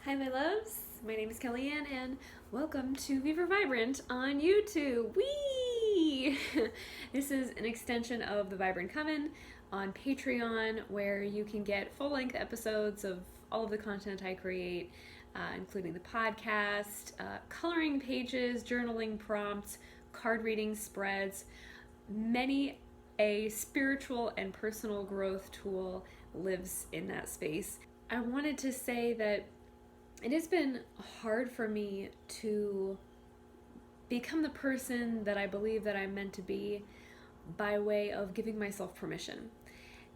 Hi, my loves. My name is Kellyanne, and welcome to Be For Vibrant on YouTube. Whee! This is an extension of the Vibrant Coven on Patreon, where you can get full-length episodes of all of the content I create, including the podcast, coloring pages, journaling prompts, card reading spreads, many a spiritual and personal growth tool lives in that space. I wanted to say that it has been hard for me to become the person that I believe that I'm meant to be by way of giving myself permission.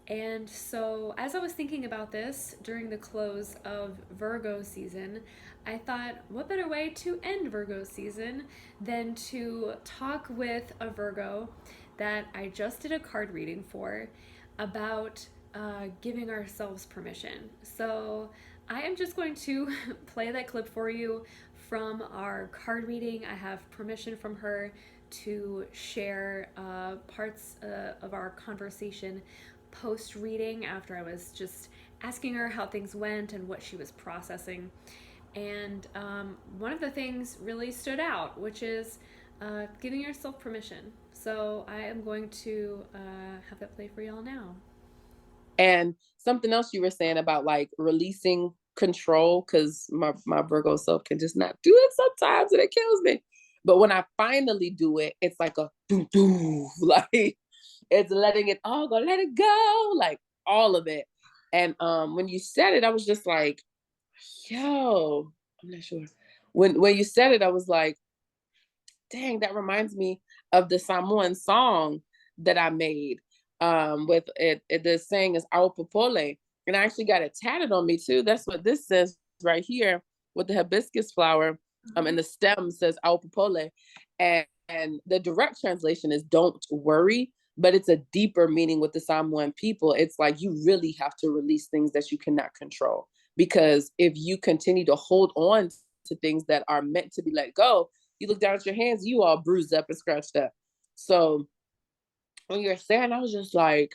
And so, as I was thinking about this during the close of Virgo season, I thought, what better way to end Virgo season than to talk with a Virgo that I just did a card reading for about giving ourselves permission. So, I am just going to play that clip for you from our card reading. I have permission from her to share parts of our conversation post reading after I was just asking her how things went and what she was processing. And one of the things really stood out, which is giving yourself permission. So I am going to have that play for y'all now. And something else you were saying about like releasing control, because my Virgo self can just not do it sometimes and it kills me. But when I finally do it, it's like a doo doo, like it's letting it all go, let it go, like all of it. And when you said it, I was just like, yo, I'm not sure. When you said it, I was like, dang, that reminds me of the Samoan song that I made. With the saying is "Ao popole," and I actually got it tatted on me too. That's what this says right here with the hibiscus flower. And the stem says "Ao popole," and the direct translation is "Don't worry." But it's a deeper meaning with the Samoan people. It's like you really have to release things that you cannot control, because if you continue to hold on to things that are meant to be let go, you look down at your hands, you all bruised up and scratched up. So when you're saying, I was just like,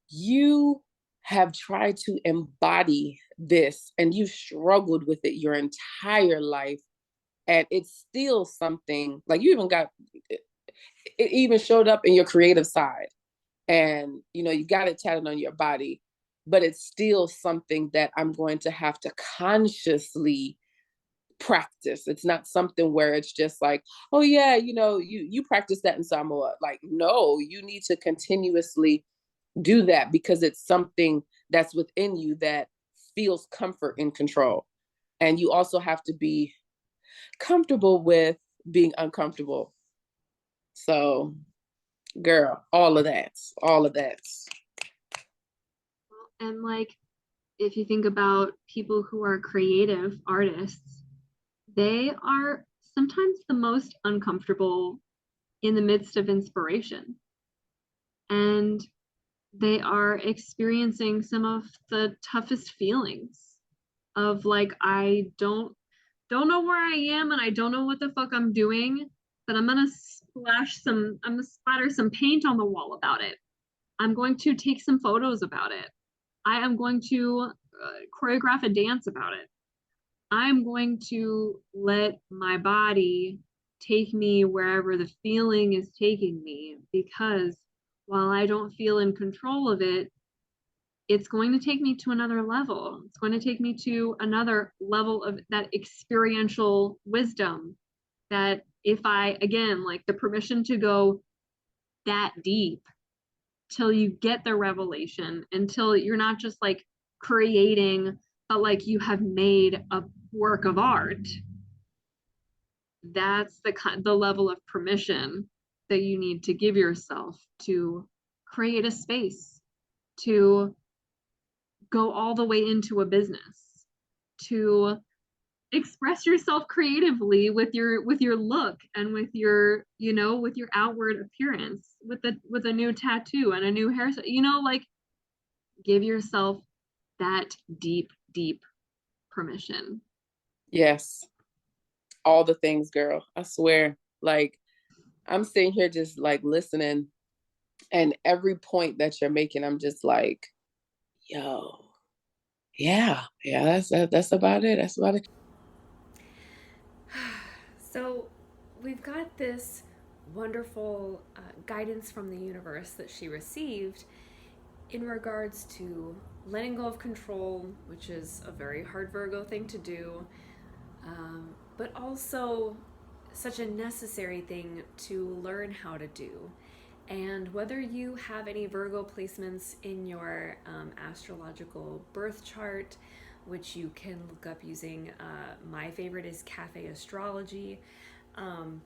you have tried to embody this and you struggled with it your entire life. And it's still something like you even got it, even showed up in your creative side. And you got it tatted on your body, but it's still something that I'm going to have to consciously practice. It's not something where it's just like, oh yeah, you practice that in Samoa. Like, no, you need to continuously do that because it's something that's within you that feels comfort and control. And you also have to be comfortable with being uncomfortable. So, girl, all of that, all of that. And like, if you think about people who are creative artists, they are sometimes the most uncomfortable in the midst of inspiration. And they are experiencing some of the toughest feelings of like, I don't know where I am and I don't know what the fuck I'm doing, but I'm gonna splatter some paint on the wall about it. I'm going to take some photos about it. I am going to choreograph a dance about it. I'm going to let my body take me wherever the feeling is taking me, because while I don't feel in control of it, it's going to take me to another level. It's going to take me to another level of that experiential wisdom. That if I, again, like the permission to go that deep till you get the revelation, until you're not just like creating, but like you have made a work of art. That's the level of permission that you need to give yourself to create a space, to go all the way into a business, to express yourself creatively with your look and with your with your outward appearance, with a new tattoo and a new hairstyle, like give yourself that deep permission. Yes, all the things, girl. I swear. Like, I'm sitting here just like listening, and every point that you're making, I'm just like, yo, yeah, that's about it. That's about it. So we've got this wonderful guidance from the universe that she received in regards to letting go of control, which is a very hard Virgo thing to do, but also such a necessary thing to learn how to do. And whether you have any Virgo placements in your astrological birth chart, which you can look up using my favorite is Cafe Astrology. Um,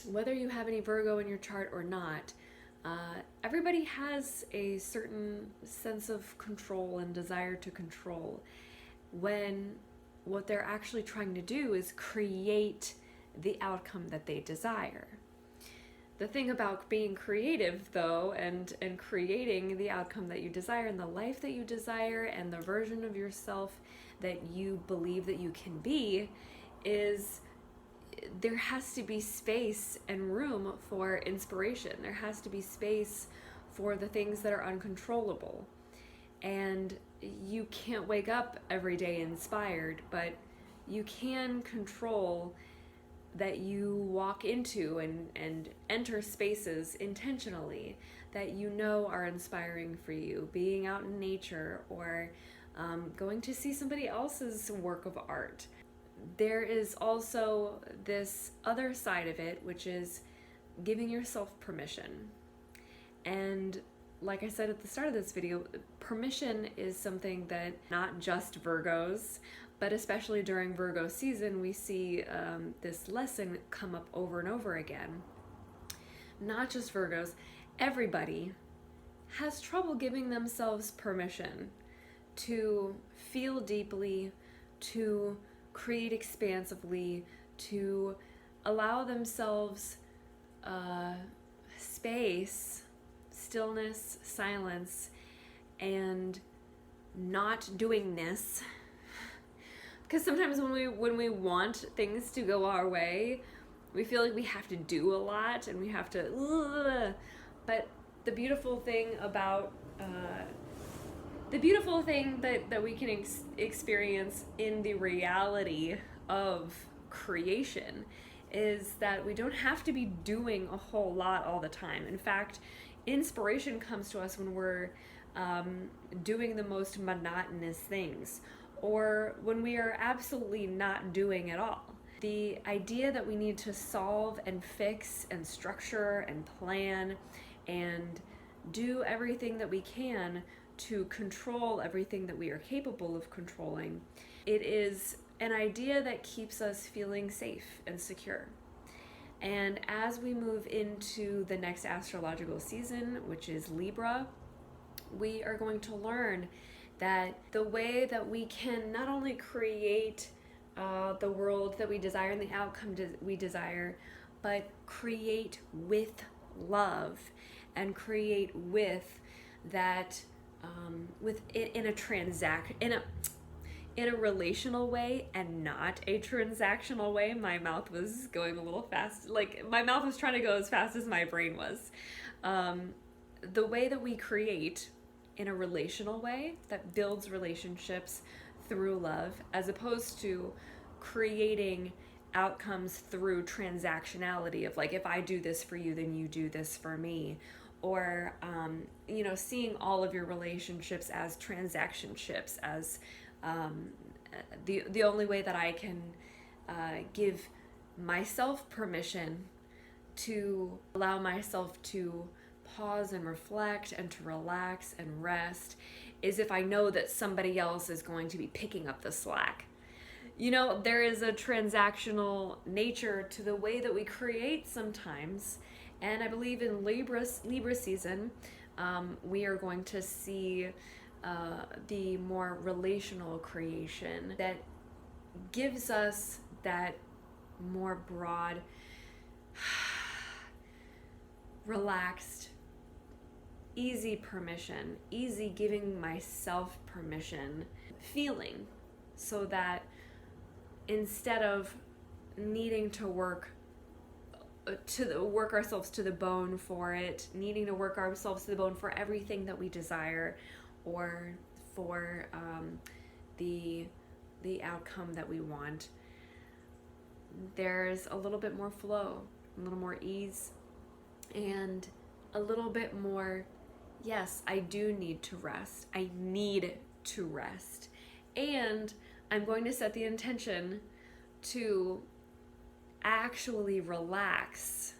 whether you have any Virgo in your chart or not, everybody has a certain sense of control and desire to control when what they're actually trying to do is create the outcome that they desire. The thing about being creative, though, and creating the outcome that you desire and the life that you desire and the version of yourself that you believe that you can be, is there has to be space and room for inspiration. There has to be space for the things that are uncontrollable. And you can't wake up every day inspired, but you can control that you walk into and enter spaces intentionally that you know are inspiring for you. Being out in nature or going to see somebody else's work of art. There is also this other side of it, which is giving yourself permission. And like I said at the start of this video, permission is something that not just Virgos, but especially during Virgo season, we see this lesson come up over and over again. Not just Virgos, everybody has trouble giving themselves permission to feel deeply, to create expansively, to allow themselves space, stillness, silence, and not doingness. Because sometimes when we want things to go our way, we feel like we have to do a lot and we have to. But the beautiful thing about the beautiful thing that we can experience in the reality of creation is that we don't have to be doing a whole lot all the time. In fact, inspiration comes to us when we're doing the most monotonous things or when we are absolutely not doing at all. The idea that we need to solve and fix and structure and plan and do everything that we can to control everything that we are capable of controlling, it is an idea that keeps us feeling safe and secure. And as we move into the next astrological season, which is Libra, we are going to learn that the way that we can not only create the world that we desire and the outcome we desire, but create with love and create with that with it in a relational way and not a transactional way. My mouth was going a little fast. Like my mouth was trying to go as fast as my brain was. The way that we create in a relational way that builds relationships through love, as opposed to creating outcomes through transactionality of like, if I do this for you, then you do this for me. Or, seeing all of your relationships as transactionships, as the only way that I can give myself permission to allow myself to pause and reflect and to relax and rest is if I know that somebody else is going to be picking up the slack. There is a transactional nature to the way that we create sometimes. And I believe in Libra season, we are going to see the more relational creation that gives us that more broad, relaxed, easy permission, easy giving myself permission feeling, so that instead of needing to work ourselves to the bone for it, needing to work ourselves to the bone for everything that we desire, or for the outcome that we want, there's a little bit more flow, a little more ease, and a little bit more, yes, I do need to rest. I need to rest. And I'm going to set the intention to actually relax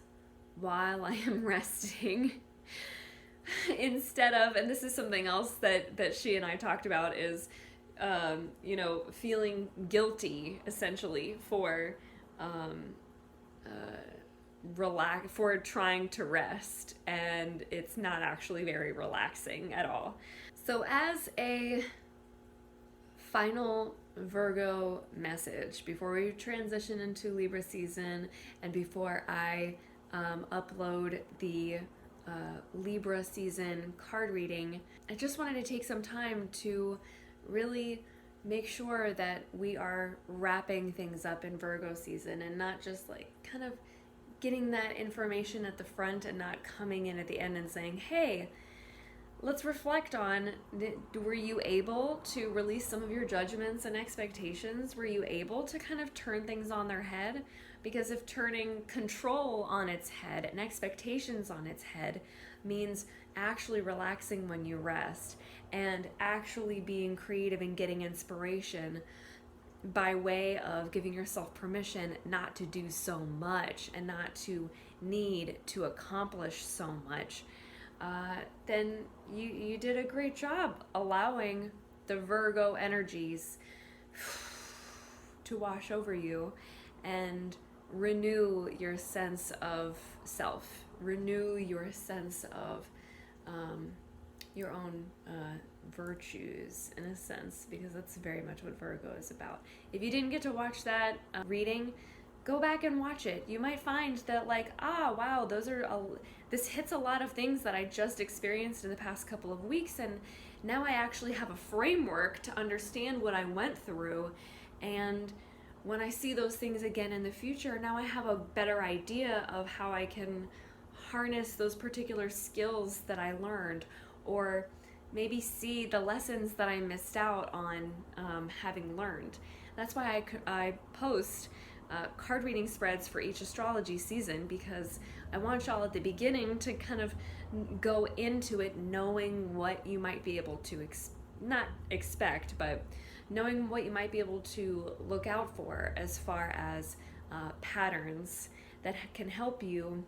while I am resting. Instead of, and this is something else that she and I talked about, is feeling guilty essentially for for trying to rest, and it's not actually very relaxing at all. So as a final Virgo message before we transition into Libra season and before I upload the Libra season card reading, I just wanted to take some time to really make sure that we are wrapping things up in Virgo season and not just like kind of getting that information at the front and not coming in at the end and saying, hey, let's reflect on, were you able to release some of your judgments and expectations? Were you able to kind of turn things on their head? Because if turning control on its head and expectations on its head means actually relaxing when you rest and actually being creative and getting inspiration by way of giving yourself permission not to do so much and not to need to accomplish so much, then you did a great job allowing the Virgo energies to wash over you and renew your sense of self, renew your sense of your own virtues, in a sense, because that's very much what Virgo is about. If you didn't get to watch that reading, go back and watch it. You might find that wow, this hits a lot of things that I just experienced in the past couple of weeks, and now I actually have a framework to understand what I went through, and when I see those things again in the future, now I have a better idea of how I can harness those particular skills that I learned, or maybe see the lessons that I missed out on having learned. That's why I post card reading spreads for each astrology season, because I want y'all at the beginning to kind of go into it knowing what you might be able to not expect, but knowing what you might be able to look out for as far as patterns that can help you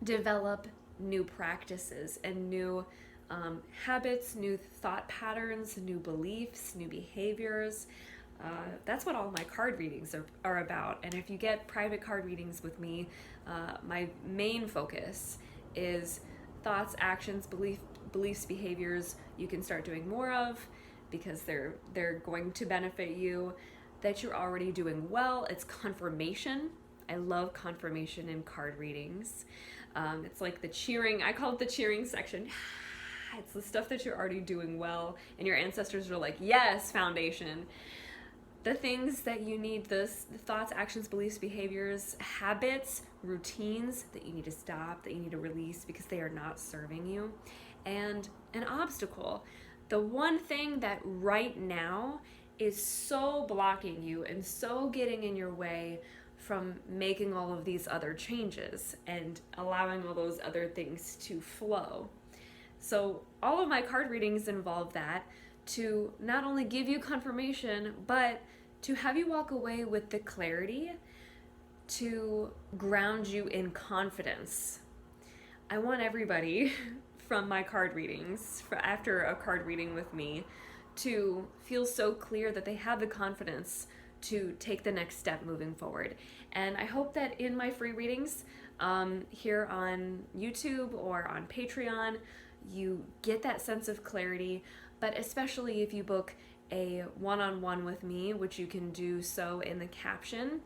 develop new practices and new habits, new thought patterns, new beliefs, new behaviors. That's what all my card readings are about. And if you get private card readings with me, my main focus is thoughts, actions, beliefs, behaviors you can start doing more of, because they're going to benefit you, that you're already doing well. It's confirmation. I love confirmation in card readings. It's like the cheering, I call it the cheering section. It's the stuff that you're already doing well, and your ancestors are like, yes, foundation. The things that you need, the thoughts, actions, beliefs, behaviors, habits, routines that you need to stop, that you need to release because they are not serving you. And an obstacle, the one thing that right now is so blocking you and so getting in your way from making all of these other changes and allowing all those other things to flow. So all of my card readings involve that, to not only give you confirmation, but to have you walk away with the clarity to ground you in confidence. I want everybody from my card readings, after a card reading with me, to feel so clear that they have the confidence to take the next step moving forward. And I hope that in my free readings here on YouTube or on Patreon, you get that sense of clarity, but especially if you book a one-on-one with me, which you can do so in the caption,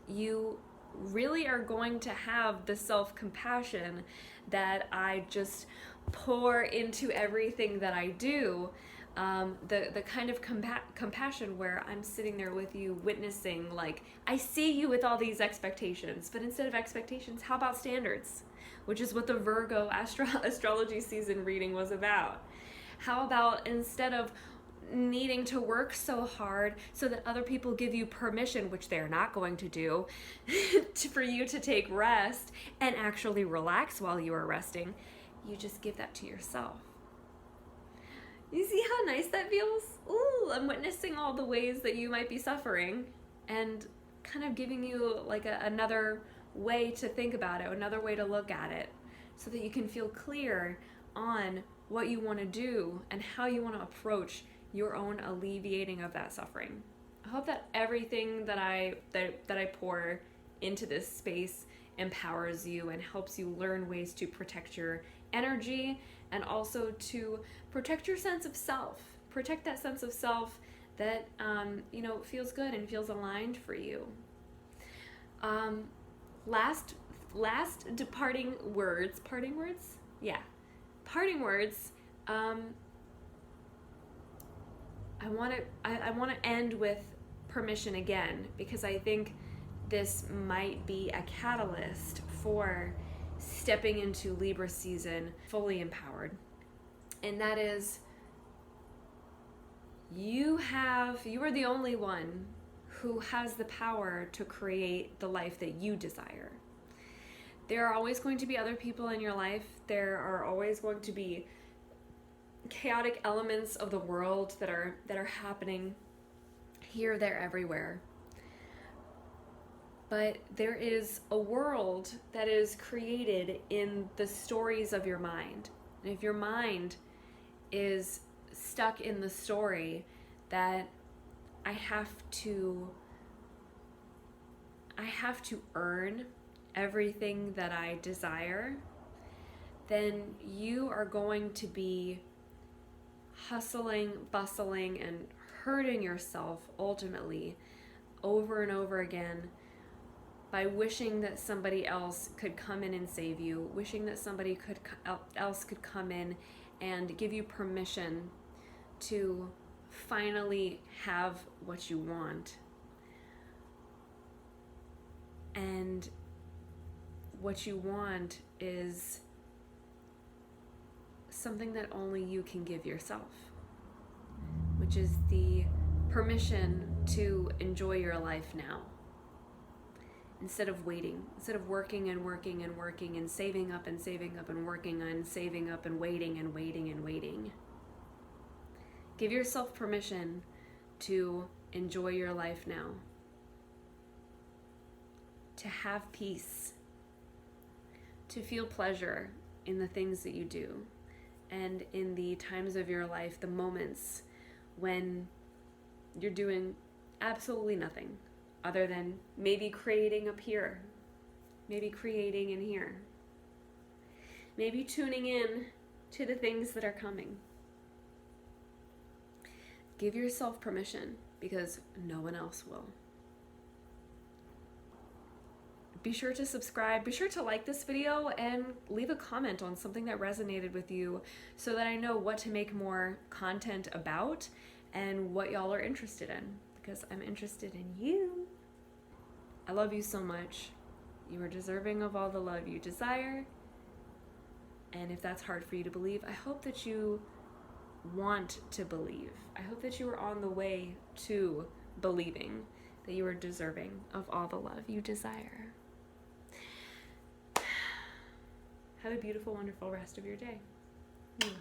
you really are going to have the self-compassion that I just pour into everything that I do. The kind of compassion where I'm sitting there with you witnessing, like, I see you with all these expectations, but instead of expectations, how about standards? Which is what the Virgo astrology season reading was about. How about, instead of needing to work so hard so that other people give you permission, which they're not going to do, for you to take rest and actually relax while you are resting. You just give that to yourself. You see how nice that feels? Ooh, I'm witnessing all the ways that you might be suffering and kind of giving you like another way to think about it, another way to look at it, so that you can feel clear on what you want to do and how you want to approach your own alleviating of that suffering. I hope that everything that I pour into this space empowers you and helps you learn ways to protect your energy and also to protect your sense of self. Protect that sense of self that feels good and feels aligned for you. Last departing words. Parting words? Yeah. Parting words. I want to end with permission again, because I think this might be a catalyst for stepping into Libra season fully empowered. And that is, you are the only one who has the power to create the life that you desire. There are always going to be other people in your life. There are always going to be chaotic elements of the world that are happening here, there, everywhere. But there is a world that is created in the stories of your mind. And if your mind is stuck in the story that I have to earn everything that I desire, then you are going to be hustling, bustling, and hurting yourself ultimately over and over again by wishing that somebody else could come in and save you, wishing that somebody else could come in and give you permission to finally have what you want. And what you want is something that only you can give yourself, which is the permission to enjoy your life now. Instead of waiting, instead of working and working and working and saving up and working and saving up and waiting and waiting and waiting. Give yourself permission to enjoy your life now. To have peace. To feel pleasure in the things that you do. And in the times of your life, the moments when you're doing absolutely nothing other than maybe creating up here, maybe creating in here, maybe tuning in to the things that are coming. Give yourself permission, because no one else will. Be sure to subscribe, be sure to like this video, and leave a comment on something that resonated with you so that I know what to make more content about and what y'all are interested in, because I'm interested in you. I love you so much. You are deserving of all the love you desire. And if that's hard for you to believe, I hope that you want to believe. I hope that you are on the way to believing that you are deserving of all the love you desire. Have a beautiful, wonderful rest of your day. Mwah.